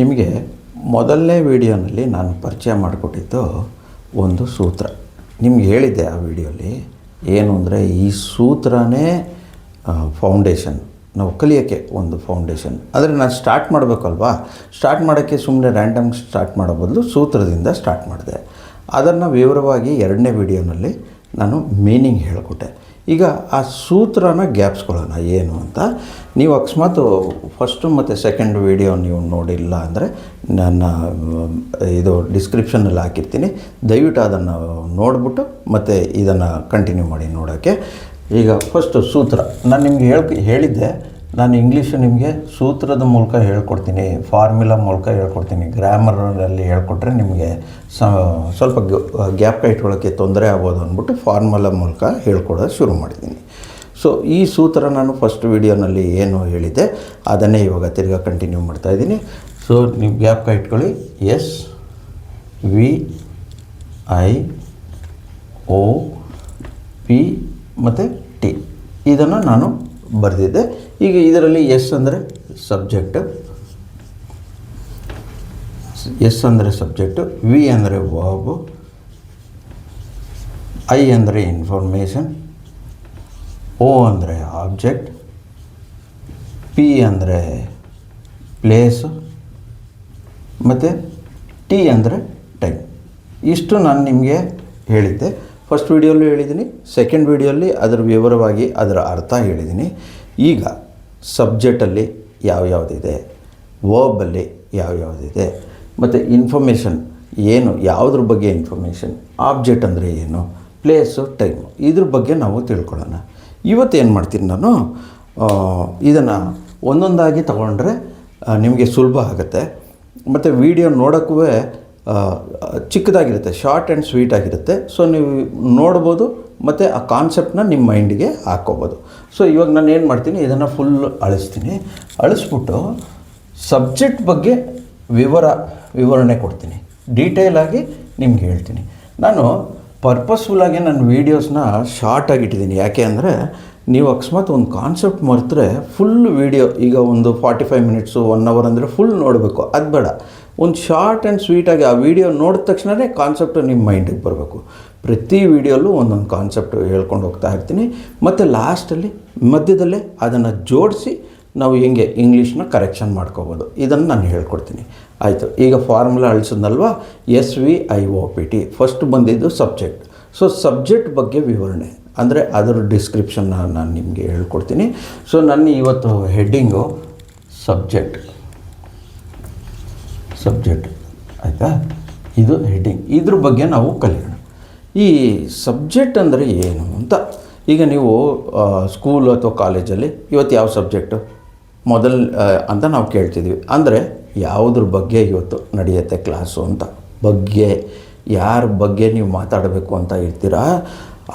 ನಿಮಗೆ ಮೊದಲನೇ ವಿಡಿಯೋನಲ್ಲಿ ನಾನು ಪರಿಚಯ ಮಾಡಿಕೊಟ್ಟಿದ್ದು ಒಂದು ಸೂತ್ರ. ನಿಮ್ಗೆ ಹೇಳಿದ್ದೆ ಆ ವಿಡಿಯೋಲಿ ಏನು ಅಂದರೆ, ಈ ಸೂತ್ರನೇ ಫೌಂಡೇಶನ್, ನಾವು ಕಲಿಯೋಕ್ಕೆ ಒಂದು ಫೌಂಡೇಶನ್. ಆದರೆ ನಾನು ಸ್ಟಾರ್ಟ್ ಮಾಡಬೇಕಲ್ವಾ, ಸ್ಟಾರ್ಟ್ ಮಾಡೋಕ್ಕೆ ಸುಮ್ಮನೆ ರ್ಯಾಂಡಮ್ ಸ್ಟಾರ್ಟ್ ಮಾಡೋ ಬದಲು ಸೂತ್ರದಿಂದ ಸ್ಟಾರ್ಟ್ ಮಾಡಿದೆ. ಅದನ್ನು ವಿವರವಾಗಿ ಎರಡನೇ ವಿಡಿಯೋನಲ್ಲಿ ನಾನು ಮೀನಿಂಗ್ ಹೇಳಿಕೊಟ್ಟೆ. ಈಗ ಆ ಸೂತ್ರನ ಗ್ಯಾಪ್ಸ್ಕೊಳ್ಳೋಣ ಏನು ಅಂತ. ನೀವು ಅಕಸ್ಮಾತ್ ಫಸ್ಟು ಮತ್ತು ಸೆಕೆಂಡ್ ವಿಡಿಯೋ ನೀವು ನೋಡಿಲ್ಲ ಅಂದರೆ ನನ್ನ ಇದು ಡಿಸ್ಕ್ರಿಪ್ಷನಲ್ಲಿ ಹಾಕಿರ್ತೀನಿ, ದಯವಿಟ್ಟು ಅದನ್ನು ನೋಡಿಬಿಟ್ಟು ಮತ್ತು ಇದನ್ನು ಕಂಟಿನ್ಯೂ ಮಾಡಿ ನೋಡೋಕ್ಕೆ. ಈಗ ಫಸ್ಟು ಸೂತ್ರ ನಾನು ನಿಮಗೆ ಹೇಳಿದ್ದೆ, ನಾನು ಇಂಗ್ಲೀಷು ನಿಮಗೆ ಸೂತ್ರದ ಮೂಲಕ ಹೇಳ್ಕೊಡ್ತೀನಿ, ಫಾರ್ಮುಲಾ ಮೂಲಕ ಹೇಳ್ಕೊಡ್ತೀನಿ. ಗ್ರಾಮರಲ್ಲಿ ಹೇಳ್ಕೊಟ್ರೆ ನಿಮಗೆ ಸ್ವಲ್ಪ ಗ್ಯಾಪ್ ಇಟ್ಕೊಳ್ಳೋಕ್ಕೆ ತೊಂದರೆ ಆಗ್ಬೋದು ಅಂದ್ಬಿಟ್ಟು ಫಾರ್ಮುಲಾ ಮೂಲಕ ಹೇಳ್ಕೊಡೋದು ಶುರು ಮಾಡಿದ್ದೀನಿ. ಸೊ ಈ ಸೂತ್ರ ನಾನು ಫಸ್ಟ್ ವಿಡಿಯೋನಲ್ಲಿ ಏನು ಹೇಳಿದ್ದೆ ಅದನ್ನೇ ಇವಾಗ ತಿರ್ಗಾ ಕಂಟಿನ್ಯೂ ಮಾಡ್ತಾಯಿದ್ದೀನಿ. ಸೊ ನೀವು ಗ್ಯಾಪ್ ಇಟ್ಕೊಳ್ಳಿ. SVIOP ಮತ್ತು T ಇದನ್ನು ನಾನು ಬರೆದಿದ್ದೆ. ಈಗ ಇದರಲ್ಲಿ ಎಸ್ ಅಂದರೆ ಸಬ್ಜೆಕ್ಟ್, ಎಸ್ ಅಂದರೆ ಸಬ್ಜೆಕ್ಟು, ವಿ ಅಂದರೆ ವರ್ಬ್, ಐ ಅಂದರೆ ಇನ್ಫಾರ್ಮೇಷನ್, ಓ ಅಂದರೆ ಆಬ್ಜೆಕ್ಟ್, ಪಿ ಅಂದರೆ ಪ್ಲೇಸು ಮತ್ತು ಟಿ ಅಂದರೆ ಟೈಮ್. ಇಷ್ಟು ನಾನು ನಿಮಗೆ ಹೇಳಿದ್ದೆ. ಫಸ್ಟ್ ವಿಡಿಯೋಲ್ಲೂ ಹೇಳಿದ್ದೀನಿ, ಸೆಕೆಂಡ್ ವಿಡಿಯೋಲ್ಲಿ ಅದರ ವಿವರವಾಗಿ ಅದರ ಅರ್ಥ ಹೇಳಿದ್ದೀನಿ. ಈಗ ಸಬ್ಜೆಕ್ಟಲ್ಲಿ ಯಾವ್ಯಾವುದಿದೆ, ವರ್ಬಲ್ಲಿ ಯಾವ್ಯಾವುದಿದೆ, ಮತ್ತು ಇನ್ಫಾರ್ಮೇಷನ್ ಏನು, ಯಾವುದ್ರ ಬಗ್ಗೆ ಇನ್ಫಾರ್ಮೇಷನ್, ಆಬ್ಜೆಕ್ಟ್ ಅಂದರೆ ಏನು, ಪ್ಲೇಸು, ಟೈಮು, ಇದ್ರ ಬಗ್ಗೆ ನಾವು ತಿಳ್ಕೊಳ್ಳೋಣ. ಇವತ್ತೇನು ಮಾಡ್ತೀನಿ ನಾನು, ಇದನ್ನು ಒಂದೊಂದಾಗಿ ತಗೊಂಡ್ರೆ ನಿಮಗೆ ಸುಲಭ ಆಗುತ್ತೆ. ಮತ್ತು ವಿಡಿಯೋ ನೋಡೋಕ್ಕೂ ಚಿಕ್ಕದಾಗಿರುತ್ತೆ, ಶಾರ್ಟ್ ಆ್ಯಂಡ್ ಸ್ವೀಟ್ ಆಗಿರುತ್ತೆ. ಸೊ ನೀವು ನೋಡ್ಬೋದು ಮತ್ತು ಆ ಕಾನ್ಸೆಪ್ಟನ್ನ ನಿಮ್ಮ ಮೈಂಡಿಗೆ ಹಾಕ್ಕೋಬೋದು. ಸೊ ಇವಾಗ ನಾನು ಏನು ಮಾಡ್ತೀನಿ, ಇದನ್ನು ಫುಲ್ ಅಳಿಸ್ತೀನಿ. ಅಳಿಸ್ಬಿಟ್ಟು ಸಬ್ಜೆಕ್ಟ್ ಬಗ್ಗೆ ವಿವರಣೆ ಕೊಡ್ತೀನಿ, ಡೀಟೇಲಾಗಿ ನಿಮ್ಗೆ ಹೇಳ್ತೀನಿ. ನಾನು ಪರ್ಪಸ್ಫುಲ್ಲಾಗಿ ನನ್ನ ವೀಡಿಯೋಸ್ನ ಶಾರ್ಟಾಗಿ ಇಟ್ಟಿದ್ದೀನಿ. ಯಾಕೆ ಅಂದರೆ ನೀವು ಅಕಸ್ಮಾತ್ ಒಂದು ಕಾನ್ಸೆಪ್ಟ್ ಮರೆತರೆ ಫುಲ್ ವೀಡಿಯೋ, ಈಗ ಒಂದು 45 ಮಿನಿಟ್ಸು 1 ಅವರ್ ಅಂದರೆ ಫುಲ್ ನೋಡಬೇಕು, ಅದು ಬೇಡ. ಒಂದು ಶಾರ್ಟ್ ಆ್ಯಂಡ್ ಸ್ವೀಟಾಗಿ ಆ ವಿಡಿಯೋ ನೋಡಿದ ತಕ್ಷಣವೇ ಕಾನ್ಸೆಪ್ಟು ನಿಮ್ಮ ಮೈಂಡಿಗೆ ಬರಬೇಕು. ಪ್ರತಿ ವಿಡಿಯೋಲ್ಲೂ ಒಂದೊಂದು ಕಾನ್ಸೆಪ್ಟು ಹೇಳ್ಕೊಂಡು ಹೋಗ್ತಾ ಇರ್ತೀನಿ. ಮತ್ತು ಲಾಸ್ಟಲ್ಲಿ ಮಧ್ಯದಲ್ಲೇ ಅದನ್ನು ಜೋಡಿಸಿ ನಾವು ಹೆಂಗೆ ಇಂಗ್ಲೀಷ್ನ ಕರೆಕ್ಷನ್ ಮಾಡ್ಕೋಬೋದು, ಇದನ್ನು ನಾನು ಹೇಳ್ಕೊಡ್ತೀನಿ. ಆಯಿತು, ಈಗ ಫಾರ್ಮುಲಾ ಅಳಿಸೋದಲ್ವಾ, SVIOPT. ಫಸ್ಟ್ ಬಂದಿದ್ದು ಸಬ್ಜೆಕ್ಟ್. ಸೊ ಸಬ್ಜೆಕ್ಟ್ ಬಗ್ಗೆ ವಿವರಣೆ ಅಂದರೆ ಅದರ ಡಿಸ್ಕ್ರಿಪ್ಷನ್ನ ನಾನು ನಿಮಗೆ ಹೇಳ್ಕೊಡ್ತೀನಿ. ಸೊ ನನ್ನ ಇವತ್ತು ಹೆಡ್ಡಿಂಗು ಸಬ್ಜೆಕ್ಟ್ ಆಯಿತಾ, ಇದು ಹೆಡ್ಡಿಂಗ್. ಇದ್ರ ಬಗ್ಗೆ ನಾವು ಕಲಿಯೋಣ. ಈ ಸಬ್ಜೆಕ್ಟ್ ಅಂದರೆ ಏನು ಅಂತ. ಈಗ ನೀವು ಸ್ಕೂಲ್ ಅಥವಾ ಕಾಲೇಜಲ್ಲಿ ಇವತ್ತು ಯಾವ ಸಬ್ಜೆಕ್ಟು ಅಂತ ನಾವು ಕೇಳ್ತಿದ್ವಿ. ಅಂದರೆ ಯಾವುದ್ರ ಬಗ್ಗೆ ಇವತ್ತು ನಡೆಯುತ್ತೆ ಕ್ಲಾಸು ಅಂತ, ಬಗ್ಗೆ ಯಾರ ಬಗ್ಗೆ ನೀವು ಮಾತಾಡಬೇಕು ಅಂತ ಇರ್ತೀರಾ,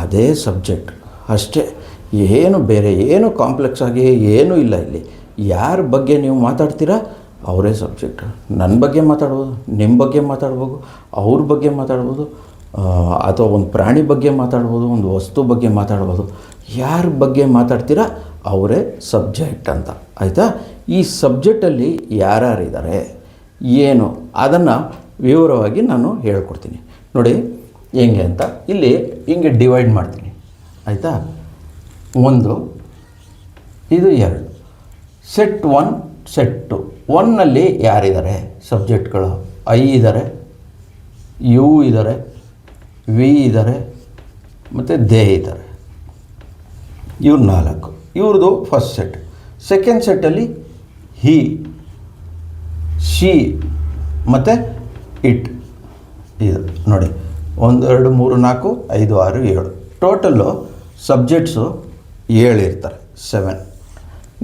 ಅದೇ ಸಬ್ಜೆಕ್ಟ್ ಅಷ್ಟೇ. ಏನು ಬೇರೆ ಏನು ಕಾಂಪ್ಲೆಕ್ಸ್ ಆಗಿ ಏನೂ ಇಲ್ಲ ಇಲ್ಲಿ. ಯಾರ ಬಗ್ಗೆ ನೀವು ಮಾತಾಡ್ತೀರಾ ಅವರೇ ಸಬ್ಜೆಕ್ಟ್. ನನ್ನ ಬಗ್ಗೆ ಮಾತಾಡ್ಬೋದು, ನಿಮ್ಮ ಬಗ್ಗೆ ಮಾತಾಡ್ಬೋದು, ಅವ್ರ ಬಗ್ಗೆ ಮಾತಾಡ್ಬೋದು, ಅಥವಾ ಒಂದು ಪ್ರಾಣಿ ಬಗ್ಗೆ ಮಾತಾಡ್ಬೋದು, ಒಂದು ವಸ್ತು ಬಗ್ಗೆ ಮಾತಾಡ್ಬೋದು. ಯಾರ ಬಗ್ಗೆ ಮಾತಾಡ್ತೀರಾ ಅವರೇ ಸಬ್ಜೆಕ್ಟ್ ಅಂತ. ಆಯಿತಾ, ಈ ಸಬ್ಜೆಕ್ಟಲ್ಲಿ ಯಾರ್ಯಾರಿದ್ದಾರೆ ಏನು ಅದನ್ನು ವಿವರವಾಗಿ ನಾನು ಹೇಳ್ಕೊಡ್ತೀನಿ. ನೋಡಿ ಹೆಂಗೆ ಅಂತ. ಇಲ್ಲಿ ಹಿಂಗೆ ಡಿವೈಡ್ ಮಾಡ್ತೀನಿ. ಆಯಿತಾ, 1 ಇದು 2, ಸೆಟ್ 1 ಸೆಟ್ 2. 1ನಲ್ಲಿ ಯಾರಿದ್ದಾರೆ ಸಬ್ಜೆಕ್ಟ್ಗಳು, ಐ ಇದ್ದಾರೆ, ಯು ಇದ್ದಾರೆ, ವಿ ಇದ್ದಾರೆ ಮತ್ತು ದೇ ಇದ್ದಾರೆ. ಇವ್ರು 4. ಇವ್ರದ್ದು ಫಸ್ಟ್ ಸೆಟ್. ಸೆಕೆಂಡ್ ಸೆಟ್ಟಲ್ಲಿ ಹಿ, ಶಿ ಮತ್ತು ಇಟ್ ಇದು. ನೋಡಿ 1 2 3 4 5 6 7 ಟೋಟಲ್ಲು ಸಬ್ಜೆಕ್ಟ್ಸು 7 ಇರ್ತಾರೆ, 7.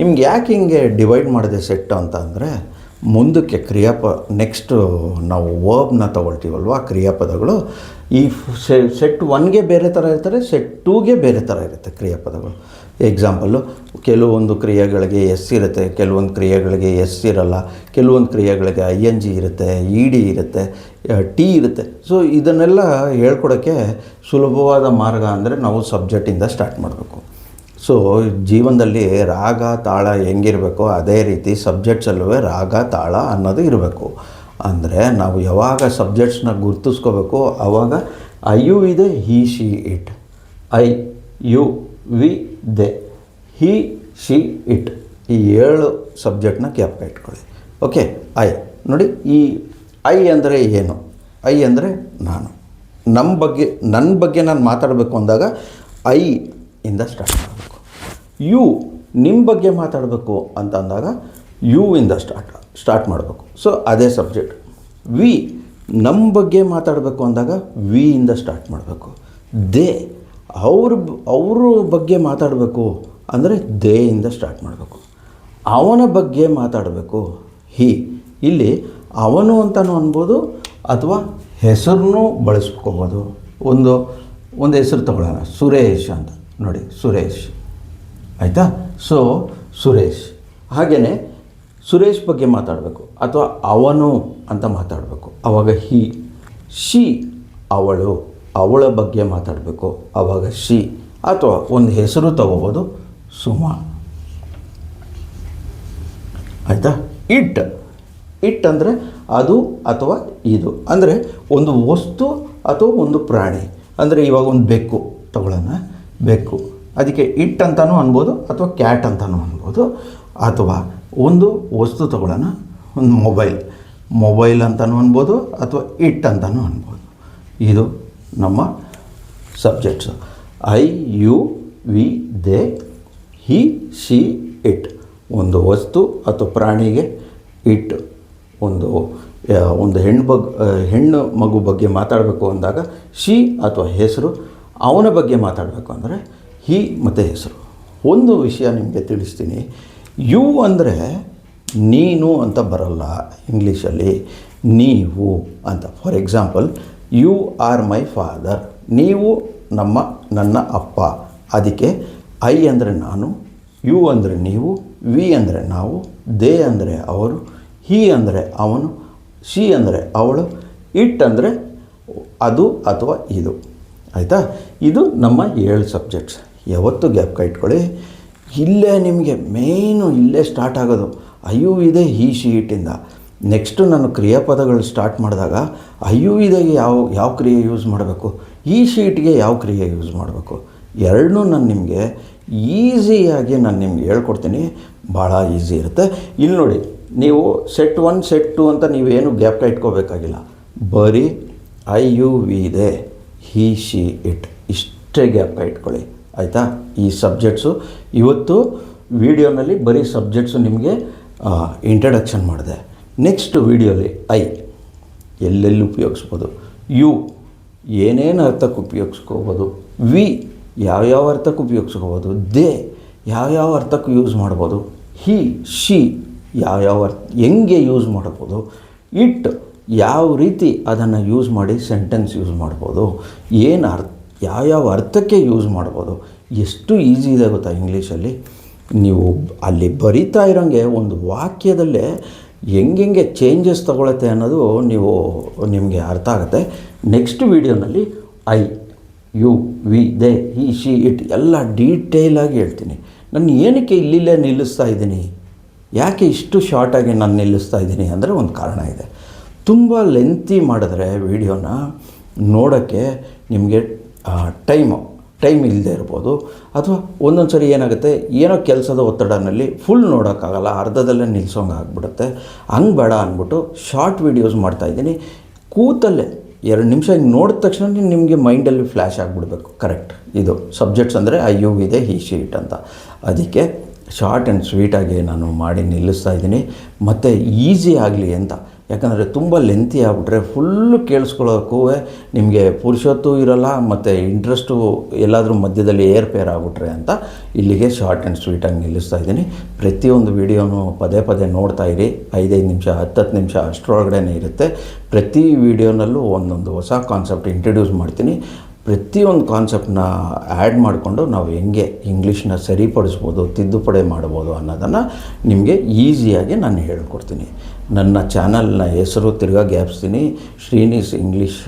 ನಿಮ್ಗೆ ಯಾಕೆ ಹಿಂಗೆ ಡಿವೈಡ್ ಮಾಡಿದೆ ಸೆಟ್ ಅಂತ ಅಂದರೆ, ಮುಂದಕ್ಕೆ ನೆಕ್ಸ್ಟು ನಾವು ವರ್ಬ್ನ ತೊಗೊಳ್ತೀವಲ್ವ, ಕ್ರಿಯಾಪದಗಳು. ಈ ಸೆಟ್ 1ಗೆ ಬೇರೆ ಥರ ಇರ್ತಾರೆ, ಸೆಟ್ 2ಗೆ ಬೇರೆ ಥರ ಇರುತ್ತೆ ಕ್ರಿಯಾಪದಗಳು. ಎಕ್ಸಾಂಪಲ್ಲು, ಕೆಲವೊಂದು ಕ್ರಿಯೆಗಳಿಗೆ ಎಸ್ ಇರುತ್ತೆ, ಕೆಲವೊಂದು ಕ್ರಿಯೆಗಳಿಗೆ ಎಸ್ ಇರಲ್ಲ, ಕೆಲವೊಂದು ಕ್ರಿಯೆಗಳಿಗೆ ING ಇರುತ್ತೆ, ED ಇರುತ್ತೆ, T ಇರುತ್ತೆ. ಸೊ ಇದನ್ನೆಲ್ಲ ಹೇಳ್ಕೊಡೋಕ್ಕೆ ಸುಲಭವಾದ ಮಾರ್ಗ ಅಂದರೆ ನಾವು ಸಬ್ಜೆಕ್ಟಿಂದ ಸ್ಟಾರ್ಟ್ ಮಾಡಬೇಕು. ಸೊ ಜೀವನದಲ್ಲಿ ರಾಗ ತಾಳ ಹೆಂಗಿರಬೇಕೋ ಅದೇ ರೀತಿ ಸಬ್ಜೆಕ್ಟ್ಸಲ್ಲೂ ರಾಗ ತಾಳ ಅನ್ನೋದು ಇರಬೇಕು. ಅಂದರೆ ನಾವು ಯಾವಾಗ ಸಬ್ಜೆಕ್ಟ್ಸ್ನ ಗುರ್ತಿಸ್ಕೋಬೇಕು ಆವಾಗ ಐ ಯು ಇದೆ, he she it. I you we they, he she it, ಈ 7 ಸಬ್ಜೆಕ್ಟ್ನ ಜ್ಞಾಪಕ ಇಟ್ಕೊಳ್ಳಿ. ಓಕೆ. ಐ ನೋಡಿ, ಈ ಐ ಅಂದರೆ ಏನು? ಐ ಅಂದರೆ ನಾನು. ನನ್ನ ಬಗ್ಗೆ ನಾನು ಮಾತಾಡಬೇಕು ಅಂದಾಗ ಐ ಇಂದ ಸ್ಟಾರ್ಟ್ ಮಾಡಬೇಕು. ಯು ನಿಮ್ಮ ಬಗ್ಗೆ ಮಾತಾಡಬೇಕು ಅಂತ ಅಂದಾಗ ಯು ಇಂದ ಸ್ಟಾರ್ಟ್ ಮಾಡಬೇಕು. ಸೊ ಅದೇ ಸಬ್ಜೆಕ್ಟ್. ವಿ ನಮ್ಮ ಬಗ್ಗೆ ಮಾತಾಡಬೇಕು ಅಂದಾಗ ವಿ ಇಂದ ಸ್ಟಾರ್ಟ್ ಮಾಡಬೇಕು. ದೇ ಅವ್ರ ಬಗ್ಗೆ ಮಾತಾಡಬೇಕು ಅಂದರೆ ದೇ ಇಂದ ಸ್ಟಾರ್ಟ್ ಮಾಡಬೇಕು. ಅವನ ಬಗ್ಗೆ ಮಾತಾಡಬೇಕು, ಹಿ. ಇಲ್ಲಿ ಅವನು ಅಂತಲೂ ಅನ್ಬೋದು ಅಥವಾ ಹೆಸರನ್ನೂ ಬಳಸ್ಕೋಬೋದು. ಒಂದು ಹೆಸರು ತಗೊಳ್ಳೋಣ, ಸುರೇಶ್ ಅಂತ. ನೋಡಿ, ಸುರೇಶ್ ಆಯಿತಾ. ಸೊ ಸುರೇಶ್. ಹಾಗೆಯೇ ಸುರೇಶ್ ಬಗ್ಗೆ ಮಾತಾಡಬೇಕು ಅಥವಾ ಅವನು ಅಂತ ಮಾತಾಡಬೇಕು, ಆವಾಗ ಹಿ. ಶಿ ಅವಳ ಬಗ್ಗೆ ಮಾತಾಡಬೇಕು, ಆವಾಗ ಶಿ. ಅಥವಾ ಒಂದು ಹೆಸರು ತಗೋಬೋದು, ಸುಮಾ. ಆಯಿತಾ. ಇಟ್ ಅಂದರೆ ಅದು ಅಥವಾ ಇದು, ಅಂದರೆ ಒಂದು ವಸ್ತು ಅಥವಾ ಒಂದು ಪ್ರಾಣಿ. ಅಂದರೆ ಇವಾಗ ಒಂದು ಬೆಕ್ಕು ತಗೊಳ್ಳೋಣ, ಬೆಕ್ಕು, ಅದಕ್ಕೆ ಇಟ್ ಅಂತಲೂ ಅನ್ಬೋದು ಅಥವಾ ಕ್ಯಾಟ್ ಅಂತಲೂ ಅನ್ಬೋದು. ಅಥವಾ ಒಂದು ವಸ್ತು ತಗೊಳ್ಳೋಣ, ಒಂದು ಮೊಬೈಲ್ ಅಂತಲೂ ಅನ್ಬೋದು ಅಥವಾ ಇಟ್ ಅಂತಲೂ ಅನ್ಬೋದು. ಇದು ನಮ್ಮ subjects. I you we they, he she it. ಒಂದು ವಸ್ತು ಅಥವಾ ಪ್ರಾಣಿಗೆ ಇಟ್. ಒಂದು ಹೆಣ್ಣು ಮಗು ಬಗ್ಗೆ ಮಾತಾಡಬೇಕು ಅಂದಾಗ ಶಿ ಅಥವಾ ಹೆಸರು. ಅವನ ಬಗ್ಗೆ ಮಾತಾಡಬೇಕು ಅಂದರೆ ಹಿ ಮತ್ತು ಹೆಸರು. ಒಂದು ವಿಷಯ ನಿಮಗೆ ತಿಳಿಸ್ತೀನಿ. ಯು ಅಂದರೆ ನೀನು ಅಂತ ಬರಲ್ಲ ಇಂಗ್ಲೀಷಲ್ಲಿ, ನೀವು ಅಂತ. For example, you are my father, ನೀವು ನನ್ನ ಅಪ್ಪ. ಅದಕ್ಕೆ ಐ ಅಂದರೆ ನಾನು, ಯು ಅಂದರೆ ನೀವು, ವಿ ಅಂದರೆ ನಾವು, ದೇ ಅಂದರೆ ಅವರು, ಹಿ ಅಂದರೆ ಅವನು, ಶಿ ಅಂದರೆ ಅವಳು, ಇಟ್ ಅಂದರೆ ಅದು ಅಥವಾ ಇದು. ಆಯಿತಾ. ಇದು ನಮ್ಮ 7 ಸಬ್ಜೆಕ್ಟ್ಸ್. ಯಾವತ್ತೂ ಜ್ಞಾಪಕ ಇಟ್ಕೊಳ್ಳಿ. ಇಲ್ಲೇ ನಿಮಗೆ ಮೇಯ್ನು ಇಲ್ಲೇ ಸ್ಟಾರ್ಟ್ ಆಗೋದು. ಐ ಯು ಇದೆ, ಹಿ ಶಿ ಇಟ್ಟಿಂದ. ನೆಕ್ಸ್ಟು ನಾನು ಕ್ರಿಯಾಪದಗಳು ಸ್ಟಾರ್ಟ್ ಮಾಡಿದಾಗ ಐ ಯು ಇದೆಗೆ ಯಾವ ಕ್ರಿಯೆ ಯೂಸ್ ಮಾಡಬೇಕು, ಈ ಶೀಟ್ಗೆ ಯಾವ ಕ್ರಿಯೆ ಯೂಸ್ ಮಾಡಬೇಕು, ಎರಡನ್ನೂ ನಾನು ನಿಮಗೆ ಈಸಿಯಾಗಿ ನಿಮ್ಗೆ ಹೇಳ್ಕೊಡ್ತೀನಿ. ಭಾಳ ಈಸಿ ಇರುತ್ತೆ. ಇಲ್ಲಿ ನೋಡಿ, ನೀವು ಸೆಟ್ 1 ಸೆಟ್ 2 ಅಂತ ನೀವೇನು ಜ್ಞಾಪಕ ಇಟ್ಕೋಬೇಕಾಗಿಲ್ಲ. ಬರೀ ಐ ಯು ವಿ ಇದೆ, ಹಿ ಶಿ ಇಟ್, ಇಷ್ಟೇ ಜ್ಞಾಪಕ ಇಟ್ಕೊಳ್ಳಿ. ಆಯಿತಾ. ಈ ಸಬ್ಜೆಕ್ಟ್ಸು ಇವತ್ತು ವಿಡಿಯೋನಲ್ಲಿ ಬರೀ ಸಬ್ಜೆಕ್ಟ್ಸು ನಿಮಗೆ ಇಂಟ್ರಡಕ್ಷನ್ ಮಾಡಿದೆ. ನೆಕ್ಸ್ಟ್ ವಿಡಿಯೋಲಿ ಐ ಎಲ್ಲೆಲ್ಲಿ ಉಪಯೋಗಿಸ್ಬೋದು, ಯು ಏನೇನು ಅರ್ಥಕ್ಕೆ ಉಪಯೋಗಿಸ್ಕೋಬೋದು, ವಿ ಯಾವ್ಯಾವ ಅರ್ಥಕ್ಕೆ ಉಪಯೋಗಿಸ್ಕೋಬೋದು, ದೇ ಯಾವ್ಯಾವ ಅರ್ಥಕ್ಕೆ ಯೂಸ್ ಮಾಡ್ಬೋದು, ಹಿ ಶಿ ಯಾವ್ಯಾವ ಹೆಂಗೆ ಯೂಸ್ ಮಾಡ್ಬೋದು, ಇಟ್ ಯಾವ ರೀತಿ ಅದನ್ನು ಯೂಸ್ ಮಾಡಿ ಸೆಂಟೆನ್ಸ್ ಯೂಸ್ ಮಾಡ್ಬೋದು, ಯಾವ್ಯಾವ ಅರ್ಥಕ್ಕೆ ಯೂಸ್ ಮಾಡ್ಬೋದು. ಎಷ್ಟು ಈಸಿ ಇದೆ ಗೊತ್ತಾ ಇಂಗ್ಲೀಷಲ್ಲಿ. ನೀವು ಅಲ್ಲಿ ಬರಿತಾ ಇರೋಂಗೆ ಒಂದು ವಾಕ್ಯದಲ್ಲೇ ಹೆಂಗೆ ಚೇಂಜಸ್ ತಗೊಳುತ್ತೆ ಅನ್ನೋದು ನಿಮಗೆ ಅರ್ಥ ಆಗುತ್ತೆ. ನೆಕ್ಸ್ಟ್ ವೀಡಿಯೋನಲ್ಲಿ I you we they he she it ಎಲ್ಲ ಡೀಟೇಲಾಗಿ ಹೇಳ್ತೀನಿ. ನಾನು ಏನಕ್ಕೆ ಇಲ್ಲಿಲ್ಲೇ ನಿಲ್ಲಿಸ್ತಾ ಇದ್ದೀನಿ, ಯಾಕೆ ಇಷ್ಟು ಶಾರ್ಟಾಗಿ ನಾನು ನಿಲ್ಲಿಸ್ತಾ ಇದ್ದೀನಿ ಅಂದರೆ ಒಂದು ಕಾರಣ ಇದೆ. ತುಂಬ ಲೆಂತಿ ಮಾಡಿದ್ರೆ ವೀಡಿಯೋನ ನೋಡೋಕ್ಕೆ ನಿಮಗೆ ಟೈಮ್ ಇಲ್ಲದೆ ಇರ್ಬೋದು. ಅಥವಾ ಒಂದೊಂದು ಸರಿ ಏನಾಗುತ್ತೆ, ಏನೋ ಕೆಲಸದ ಒತ್ತಡನಲ್ಲಿ ಫುಲ್ ನೋಡೋಕ್ಕಾಗಲ್ಲ, ಅರ್ಧದಲ್ಲೇ ನಿಲ್ಸೋಂಗೆ ಆಗಿಬಿಡುತ್ತೆ. ಹಂಗೆ ಬೇಡ ಅಂದ್ಬಿಟ್ಟು ಶಾರ್ಟ್ ವೀಡಿಯೋಸ್ ಮಾಡ್ತಾಯಿದ್ದೀನಿ. ಕೂತಲ್ಲೇ 2 ನಿಮಿಷ ಹಿಂಗೆ ನೋಡಿದ ತಕ್ಷಣ ನಿಮಗೆ ಮೈಂಡಲ್ಲಿ ಫ್ಲ್ಯಾಶ್ ಆಗಿಬಿಡ್ಬೇಕು. ಕರೆಕ್ಟ್, ಇದು ಸಬ್ಜೆಕ್ಟ್ಸ್ ಅಂದರೆ ಐ ಯು ಇದೆ, ಹಿ ಶಿ ಇಟ್ ಅಂತ. ಅದಕ್ಕೆ ಶಾರ್ಟ್ ಆ್ಯಂಡ್ ಸ್ವೀಟಾಗಿ ನಾನು ಮಾಡಿ ನಿಲ್ಲಿಸ್ತಾ ಇದ್ದೀನಿ, ಮತ್ತು ಈಸಿ ಆಗಲಿ ಅಂತ. ಯಾಕಂದರೆ ತುಂಬ ಲೆಂತಿ ಆಗಿಬಿಟ್ರೆ ಫುಲ್ಲು ಕೇಳಿಸ್ಕೊಳ್ಳೋಕ್ಕೂ ನಿಮಗೆ ಪುರುಷೊತ್ತು ಇರೋಲ್ಲ, ಮತ್ತು ಇಂಟ್ರೆಸ್ಟು ಎಲ್ಲಾದರೂ ಮಧ್ಯದಲ್ಲಿ ಏರ್ಪೇರ್ ಆಗಿಬಿಟ್ರೆ ಅಂತ ಇಲ್ಲಿಗೆ ಶಾರ್ಟ್ ಆ್ಯಂಡ್ ಸ್ವೀಟಾಗಿ ನಿಲ್ಲಿಸ್ತಾ ಇದ್ದೀನಿ. ಪ್ರತಿಯೊಂದು ವೀಡಿಯೋನೂ ಪದೇ ನೋಡ್ತಾ ಇರಿ. 5 ನಿಮಿಷ 10 ನಿಮಿಷ ಅಷ್ಟರೊಳಗಡೆ ಇರುತ್ತೆ. ಪ್ರತಿ ವೀಡಿಯೋನಲ್ಲೂ ಒಂದೊಂದು ಹೊಸ ಕಾನ್ಸೆಪ್ಟ್ ಇಂಟ್ರಡ್ಯೂಸ್ ಮಾಡ್ತೀನಿ. ಪ್ರತಿಯೊಂದು ಕಾನ್ಸೆಪ್ಟನ್ನ ಆ್ಯಡ್ ಮಾಡಿಕೊಂಡು ನಾವು ಹೆಂಗೆ ಇಂಗ್ಲೀಷ್ನ ಸರಿಪಡಿಸ್ಬೋದು, ತಿದ್ದುಪಡಿ ಮಾಡ್ಬೋದು ಅನ್ನೋದನ್ನು ನಿಮಗೆ ಈಸಿಯಾಗಿ ನಾನು ಹೇಳ್ಕೊಡ್ತೀನಿ. ನನ್ನ ಚಾನಲ್ನ ಹೆಸರು ತಿರ್ಗಾ ಗ್ಯಾಪಿಸ್ತೀನಿ, ಶ್ರೀನಿಸ್ ಇಂಗ್ಲೀಷ್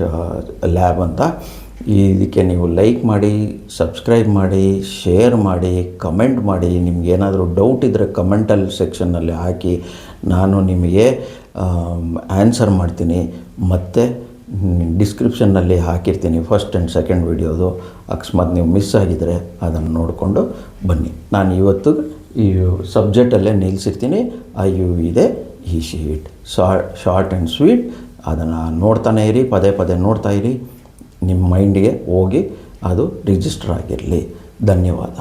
ಲ್ಯಾಬ್ ಅಂತ. ಇದಕ್ಕೆ ನೀವು ಲೈಕ್ ಮಾಡಿ, ಸಬ್ಸ್ಕ್ರೈಬ್ ಮಾಡಿ, ಶೇರ್ ಮಾಡಿ, ಕಮೆಂಟ್ ಮಾಡಿ. ನಿಮಗೇನಾದರೂ ಡೌಟ್ ಇದ್ದರೆ ಕಮೆಂಟಲ್ಲಿ ಸೆಕ್ಷನ್ನಲ್ಲಿ ಹಾಕಿ, ನಾನು ನಿಮಗೆ ಆನ್ಸರ್ ಮಾಡ್ತೀನಿ. ಮತ್ತು ಡಿಸ್ಕ್ರಿಪ್ಷನ್ನಲ್ಲಿ ಹಾಕಿರ್ತೀನಿ ಫಸ್ಟ್ ಆ್ಯಂಡ್ ಸೆಕೆಂಡ್ ವಿಡಿಯೋದು. ಅಕಸ್ಮಾತ್ ನೀವು ಮಿಸ್ ಆಗಿದ್ದರೆ ಅದನ್ನು ನೋಡಿಕೊಂಡು ಬನ್ನಿ. ನಾನು ಇವತ್ತು ಈ ಸಬ್ಜೆಕ್ಟಲ್ಲೇ ನಿಲ್ಲಿಸಿರ್ತೀನಿ. ಇದೆ ಈ ಶೀಟ್ ಶಾರ್ಟ್ ಆ್ಯಂಡ್ ಸ್ವೀಟ್. ಅದನ್ನು ನೋಡ್ತಾನೇ ಇರಿ, ಪದೇ ಪದೇ ನೋಡ್ತಾ ಇರಿ. ನಿಮ್ಮ ಮೈಂಡಿಗೆ ಹೋಗಿ ಅದು ರಿಜಿಸ್ಟರ್ ಆಗಿರಲಿ. ಧನ್ಯವಾದ.